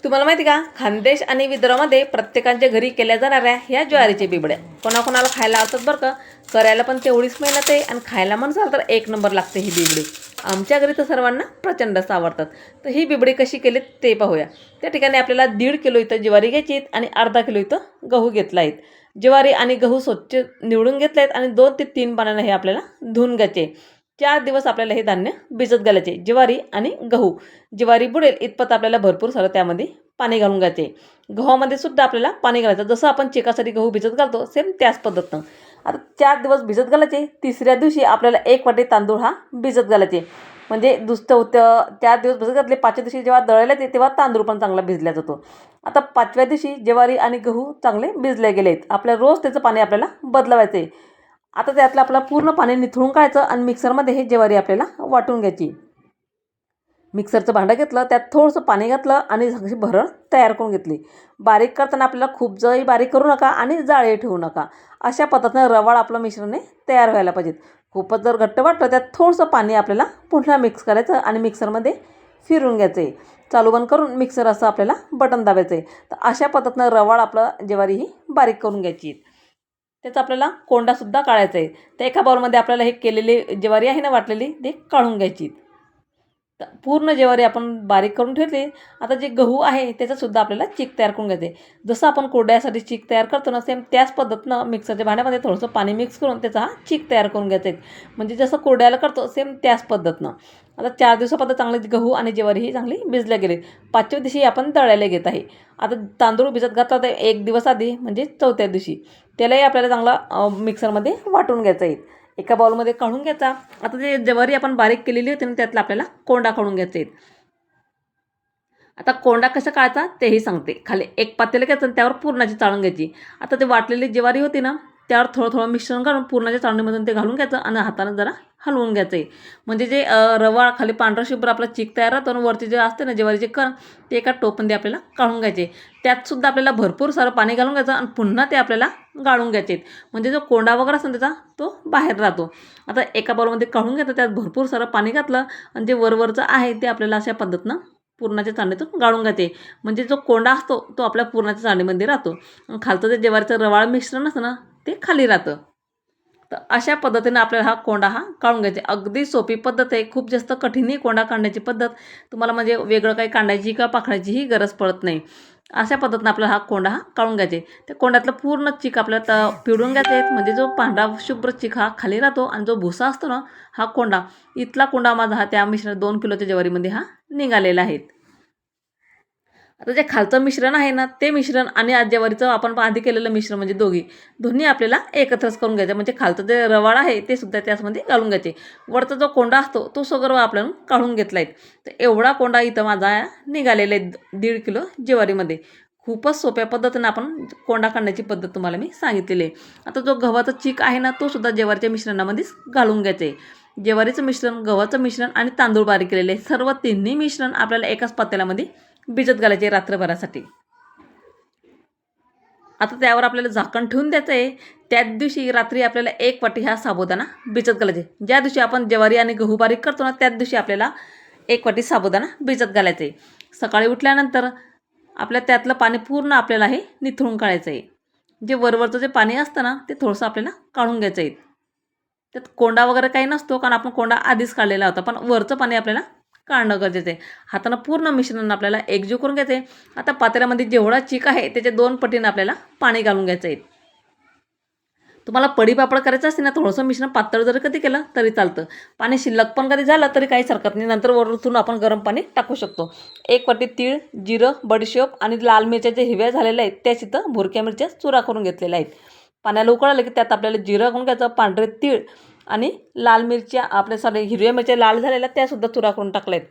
तुम्हाला माहिती का, खानदेश आणि विदर्भामध्ये प्रत्येकाच्या घरी केल्या जाणाऱ्या ह्या ज्वारीच्या बिबड्या कोणाकोणाला खायला आवडतात बरं का. करायला पण तेवढीच मेहनत आहे आणि खायला म्हणसाल तर एक नंबर लागते ही बिबडी. आमच्या घरी तर सर्वांना प्रचंडच आवडतात. तर ही बिबडी कशी केली ते पाहूया. त्या ठिकाणी आपल्याला 1.5 किलो इथं ज्वारी घ्यायची आणि अर्धा किलो इथं गहू घेतला आहेत. ज्वारी आणि गहू स्वच्छ निवडून घेतले आहेत आणि 2 ते 3 पाण्यानं हे आपल्याला धुवून घ्यायचे. 4 दिवस आपल्याला हे धान्य भिजत घालायचे. ज्वारी आणि गहू. ज्वारी बुडेल इतपत आपल्याला भरपूर सारं त्यामध्ये पाणी घालून घ्यायचे. गव्हामध्ये सुद्धा आपल्याला पाणी घालायचं. जसं आपण चिकासाठी गहू भिजत घालतो सेम त्याच पद्धतीनं आता 4 दिवस भिजत घालायचे. तिसऱ्या दिवशी आपल्याला 1 वाटी तांदूळ हा भिजत घालायचे. म्हणजे दुसरं 4 दिवस भिजत घातले, 5व्या दिवशी जेव्हा दळायला येते तेव्हा तांदूळ पण चांगला भिजला जातो. आता 5व्या दिवशी ज्वारी आणि गहू चांगले भिजले गेले आहेत. आपल्याला रोज त्याचं पाणी आपल्याला बदलवायचं आहे. आता त्यातलं आपल्याला पूर्ण पाणी निथळून काढायचं आणि मिक्सरमध्ये हे ज्वारी आपल्याला वाटून घ्यायची. मिक्सरचं भांडं घेतलं, त्यात थोडंसं पाणी घातलं आणि अशी भरड तयार करून घेतली. बारीक करताना आपल्याला खूप जरी बारीक करू नका आणि जाळे ठेवू नका. अशा पद्धतीनं रवाळ आपलं मिश्रण तयार व्हायला पाहिजेत. खूपच जर घट्ट वाटलं त्यात थोडंसं पाणी आपल्याला पुन्हा मिक्स करायचं आणि मिक्सरमध्ये फिरून घ्यायचं आहे. चालू बंद करून मिक्सर असं आपल्याला बटन दाबायचं आहे. तर अशा पद्धतीनं रवाळ आपलं ज्वारी ही बारीक करून घ्यायची. त्याचा आपल्याला कोंडासुद्धा काढायचा आहे. तर एका बाउलमध्ये आपल्याला हे केलेली ज्वारी आहे ना वाटलेली ते काढून घ्यायची. पूर्ण ज्वारी आपण बारीक करून ठेवली. आता जे गहू आहे त्याचासुद्धा आपल्याला चीक तयार करून घ्यायचे. जसं आपण कोरड्यासाठी चीक तयार करतो ना सेम त्याच पद्धतीनं मिक्सरच्या भांड्यामध्ये थोडंसं पाणी मिक्स करून त्याचा हा चीक तयार करून घ्यायचा आहे. म्हणजे जसं कोरड्याला करतो सेम त्याच पद्धतीनं. आता 4 दिवसापर्यंत चांगले गहू आणि ज्वारी ही चांगली भिजल्या गेली. 5व्या दिवशी आपण दळायला घेत आहे. आता तांदूळ भिजत घातला तर 1 दिवस आधी म्हणजे 4थ्या दिवशी त्यालाही आपल्याला चांगला मिक्सरमध्ये वाटून घ्यायचं आहे. एका बाउलमध्ये काढून घ्यायचा. आता जे ज्वारी आपण बारीक केलेली होती ना त्यातला आपल्याला कोंडा काढून घ्यायचा आहे. आता कोंडा कसा काढायचा तेही सांगते. खाली एक पातेलं घ्यायचं आणि त्यावर पुरणाची चाळण घ्यायची. आता ते वाटलेली ज्वारी होती ना त्यावर थोडं मिश्रण घालून पुरणाच्या चाळणीमधून ते घालून घ्यायचं आणि हातानं जरा हलवून घ्यायचं आहे. म्हणजे जे रवा खाली पांढरा शुभ्र आपला चीक तयार राहतो आणि वरती जे असते ना ज्वारीचे कण ते एका टोपमध्ये आपल्याला काढून घ्यायचे. त्यातसुद्धा आपल्याला भरपूर सारं पाणी घालून घ्यायचं आणि पुन्हा ते आपल्याला गाळून घ्यायचे. म्हणजे जो कोंडा वगैरे असतो त्याचा तो बाहेर राहतो. आता एका बाउलमध्ये काढून घेतं, त्यात भरपूर सारं पाणी घातलं आणि जे वरवरचं आहे ते आपल्याला अशा पद्धतीनं पुरणाच्या चाळणीतून गाळून घ्यायचे. म्हणजे जो कोंडा असतो तो आपल्या पुरणाच्या चाळणीमध्ये राहतो. खालचं जे ज्वारीचं रवाळ मिश्रण असतं ना ते खाली राहतं. तर अशा पद्धतीनं आपल्याला हा कोंडा काढून घ्यायचा. अगदी सोपी पद्धत आहे. खूप जास्त कठीणही कोंडा काढण्याची पद्धत तुम्हाला म्हणजे वेगळं काही काढायची किंवा पाखडायचीही गरज पडत नाही. अशा पद्धतीनं आपल्याला हा कोंडा काढून घ्यायचे. त्या कोंड्यातलं पूर्ण चीक आपल्याला पिळून घ्यायचे. म्हणजे जो पांढरा शुभ्र चीक हा खाली राहतो आणि जो भुसा असतो ना हा कोंडा इथला कोंडा माझा हा त्या मिश्रण 2 किलोच्या ज्वारीमध्ये हा निघालेला आहे. आता जे खालचं मिश्रण आहे ना ते मिश्रण आणि आज ज्वारीचं आपण आधी केलेलं मिश्रण म्हणजे दोन्ही आपल्याला एकत्रच करून घ्यायचं. म्हणजे खालचं जे रवाळ आहे ते सुद्धा त्याचमध्ये घालून घ्यायचे. वरचा जो कोंडा असतो तो सगळं आपल्याला काढून घेतला आहे. तर एवढा कोंडा इथं माझा निघालेला आहे 1.5 किलो ज्वारीमध्ये. खूपच सोप्या पद्धतीनं आपण कोंडा काढण्याची पद्धत तुम्हाला मी सांगितलेली आहे. आता जो गव्हाचा चीक आहे ना तो सुद्धा ज्वारीच्या मिश्रणामध्येच घालून घ्यायचं आहे. ज्वारीचं मिश्रण, गव्हाचं मिश्रण आणि तांदूळ बारीक केलेले सर्व तिन्ही मिश्रण आपल्याला एकाच पातेल्यामध्ये भिजत घालायचे रात्रभरासाठी. आता त्यावर आपल्याला झाकण ठेवून द्यायचं आहे. त्याच दिवशी रात्री आपल्याला 1 वाटी हा साबुदाणा भिजत घालायचे. ज्या दिवशी आपण ज्वारी आणि गहू बारीक करतो ना त्याच दिवशी आपल्याला 1 वाटी साबुदाणा भिजत घालायचं आहे. सकाळी उठल्यानंतर आपल्या त्यातलं पाणी पूर्ण आपल्याला हे निथळून काढायचं आहे. जे वरवरचं जे पाणी असतं ना ते थोडंसं आपल्याला काढून घ्यायचं आहे. त्यात कोंडा वगैरे काही नसतो कारण आपण कोंडा आधीच काढलेला होता. पण वरचं पाणी आपल्याला काढणं गरजेचं आहे. हातानं पूर्ण मिश्रण आपल्याला एकजीव करून घ्यायचं आहे. आता पातेल्यामध्ये जेवढा चीक आहे त्याच्या 2 पटीनं आपल्याला पाणी घालून घ्यायचं आहे. तुम्हाला पडी पापड करायचं असते ना थोडंसं मिश्रण पातळ जरी कधी केलं तरी चालतं. पाणी शिल्लक पण कधी झालं तरी काहीच हरकत नाही. नंतर वरून आपण गरम पाणी टाकू शकतो. 1 वाटी तीळ, जिरं, बडीशेप आणि लाल मिरच्या जे हिरव्या झालेल्या आहेत त्याच इथं भुरक्या मिरच्या चुरा करून घेतलेल्या आहेत. पाण्याला उकळलं की त्यात आपल्याला जिरं घालून घ्यायचं, पांढरे तीळ आणि लाल मिरच्या आपल्या हिरव्या मिरच्या लाल झालेल्या त्यासुद्धा चुरा करून टाकल्या आहेत.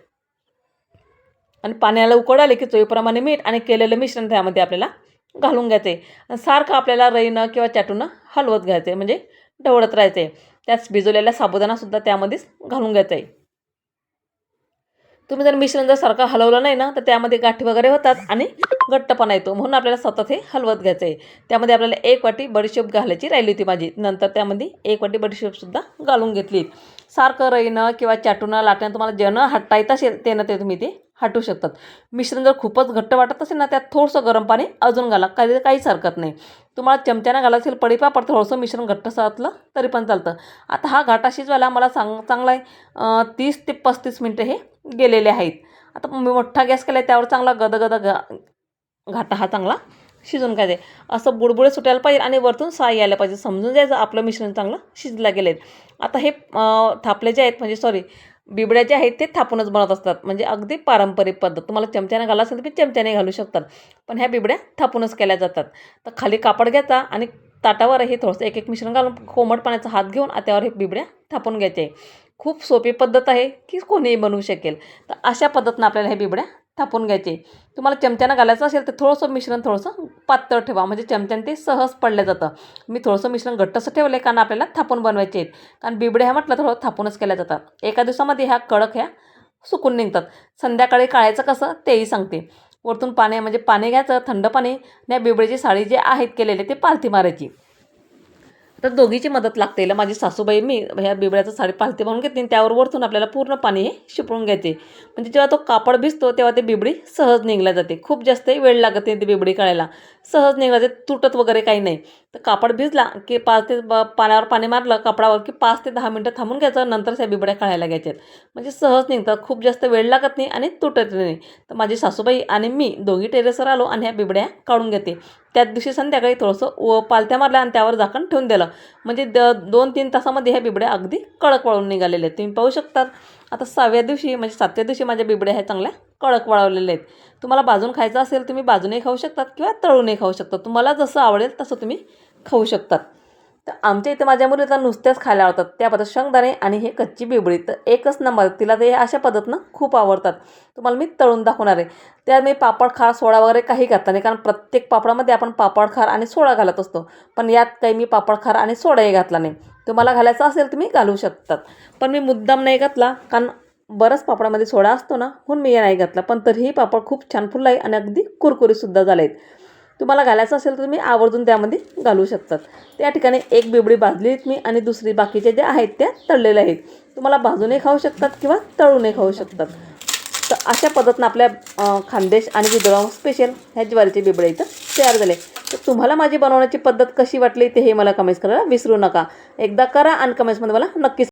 आणि पाण्याला उकळ आले की चवीप्रमाणे मीठ आणि केलेलं मिश्रण त्यामध्ये आपल्याला घालून घ्यायचं आहे. सारखं आपल्याला रईनं किंवा चाटूनं हलवत घ्यायचं आहे. म्हणजे ढवळत राहायचं आहे. त्याच भिजवलेला साबुदाणासुद्धा त्यामध्येच घालून घ्यायचा आहे. तुम्ही जर मिश्रण जर सारखं हलवलं नाही ना तर त्यामध्ये गाठी वगैरे होतात आणि घट्टपणा येतो. म्हणून आपल्याला सतत हे हलवत घ्यायचं आहे. त्यामध्ये आपल्याला 1 वाटी बडीशेप घालायची राहिली होती माझी. नंतर त्यामध्ये 1 वाटी बडीशेपसुद्धा घालून घेतली. सारखं रईनं किंवा चाटूनं लाटण्यानं तुम्हाला ज्यानं हट्टा येत असेल त्यानं ते तुम्ही ते हटू शकतात. मिश्रण जर खूपच घट्ट वाटत असेल ना, त्यात थोडंसं गरम पाणी अजून घाला, काहीच हरकत नाही. तुम्हाला चमच्यानं घालायचं असेल पडीपापड थोडंसं मिश्रण घट्टसर असलं तरी पण चालतं. आता हा घाटा शिजवायला मला चांगला आहे 30 ते 35 मिनटं हे गेलेले आहेत. आता मोठा गॅस केला आहे, त्यावर चांगला गदगद घाटा हा चांगला शिजून घ्यायचे. असं बुडबुडे सुटायला पाहिजे आणि वरतून साई यायला पाहिजे, समजून जायचं आपलं मिश्रण चांगलं शिजलं गेलं आहे. आता हे थापले जे आहेत म्हणजे सॉरी बिबड्या जे आहेत ते थापूनच बनवत असतात, म्हणजे अगदी पारंपरिक पद्धत. तुम्हाला चमच्याने घाला असेल तर तुम्ही चमच्याने घालू शकतात, पण ह्या बिबड्या थापूनच केल्या जातात. तर खाली कापड घ्यायचा आणि ताटावर हे थोडंसं एक मिश्रण घालून कोमट पाण्याचा हात घेऊन त्यावर हे बिबड्या थापून घ्यायचे. खूप सोपी पद्धत आहे की कोणीही बनवू शकेल. तर अशा पद्धतीनं आपल्याला हे बिबड्या थापून घ्यायचे. तुम्हाला चमच्यानं घालायचं असेल तर थोडंसं मिश्रण थोडंसं पातळ ठेवा, म्हणजे चमच्याने ते सहज पडलं जातं. मी थोडंसं मिश्रण घट्टसं ठेवलं आहे, कारण आपल्याला थापून बनवायचे आहेत. कारण बिबड्या ह्या म्हटलं थोडं थापूनच केल्या जातात. एका दिवसामध्ये ह्या कडक ह्या सुकून निघतात. संध्याकाळी काढायचं कसं तेही सांगते. वरतून म्हणजे पाणी घ्यायचं थंड पाणी, आणि बिबड्याची साडी जे आहेत केलेले ते पालथी मारायची. तर दोघीची मदत लागते. माझी सासूबाई मी ह्या बिबड्याचं साडी पालथी बनवून घेते, त्यावर वरतून आपल्याला पूर्ण पाणी हे शिपळून घ्यायचे. म्हणजे जेव्हा तो कापड भिजतो तेव्हा ते बिबडी सहज निघल्या जाते. खूप जास्तही वेळ लागत नाही ती बिबडी काढायला, सहज निघला जाते, तुटत वगैरे काही नाही. तर कापड भिजला की पाण्यावर पाणी मारलं कापडावर की 5 ते 10 मिनटं थांबून घ्यायचं, नंतर त्या बिबड्या काढायला घ्यायच्यात. म्हणजे सहज निघतात, खूप जास्त वेळ लागत नाही आणि तुटत नाही. तर माझी सासूबाई आणि मी दोघी टेरेसवर आलो आणि ह्या बिबड्या काढून घेते. त्याच दिवशी संध्याकाळी थोडंसं पालथ्या मारल्या आणि त्यावर झाकण ठेवून दिलं, म्हणजे 2-3 तासामध्ये ह्या बिबड्या अगदी कडक वाळून निघालेल्या आहेत. तुम्ही पाहू शकता. आता 6व्या दिवशी म्हणजे 7व्या दिवशी माझ्या बिबड्या ह्या चांगल्या कडक वाळवलेल्या आहेत. तुम्हाला भाजून खायचं असेल तुम्ही भाजूनही खाऊ शकतात किंवा तळूनही खाऊ शकतात. तुम्हाला जसं आवडेल तसं तुम्ही खाऊ शकतात. तर आमच्या इथे माझ्या मुलीला नुसत्याच खायला आवडतात, त्याबद्दल शेंगदाणे आणि हे कच्ची बिबडी तर एकच नंबर. तिला ते अशा पद्धतीनं खूप आवडतात. तुम्हाला मी तळून दाखवणार आहे. त्यात मी पापड, खार, सोडा वगैरे काही घातला नाही, कारण प्रत्येक पापडामध्ये आपण पापड, खार आणि सोडा घालत असतो. पण यात काही मी पापड, खार आणि सोडाही घातला नाही. तुम्हाला घालायचं असेल तुम्ही घालू शकतात, पण मी मुद्दाम नाही घातला, कारण बरंच पापडामध्ये सोडा असतो ना, म्हणून मी नाही घातला. पण तरीही पापड खूप छान फुलला आहे आणि अगदी कुरकुरीतसुद्धा झाले आहेत. तुम्हाला घालायचं असेल तर तुम्ही आवर्जून त्यामध्ये घालू शकतात. त्या ठिकाणी एक बिबडी भाजली आहेत मी आणि दुसरी बाकीचे जे आहेत त्या तळलेल्या आहेत. तुम्हाला भाजूनही खाऊ शकतात किंवा तळूनही खाऊ शकतात. तर अशा पद्धतीनं आपल्या खानदेश आणि विदर्भ स्पेशल ह्या ज्वारीचे बिबडे इथं तयार झाले. तर तुम्हाला माझी बनवण्याची पद्धत कशी वाटली ते हे मला कमेंट्स करायला विसरू नका. एकदा करा आणि कमेंट्समध्ये मला नक्कीच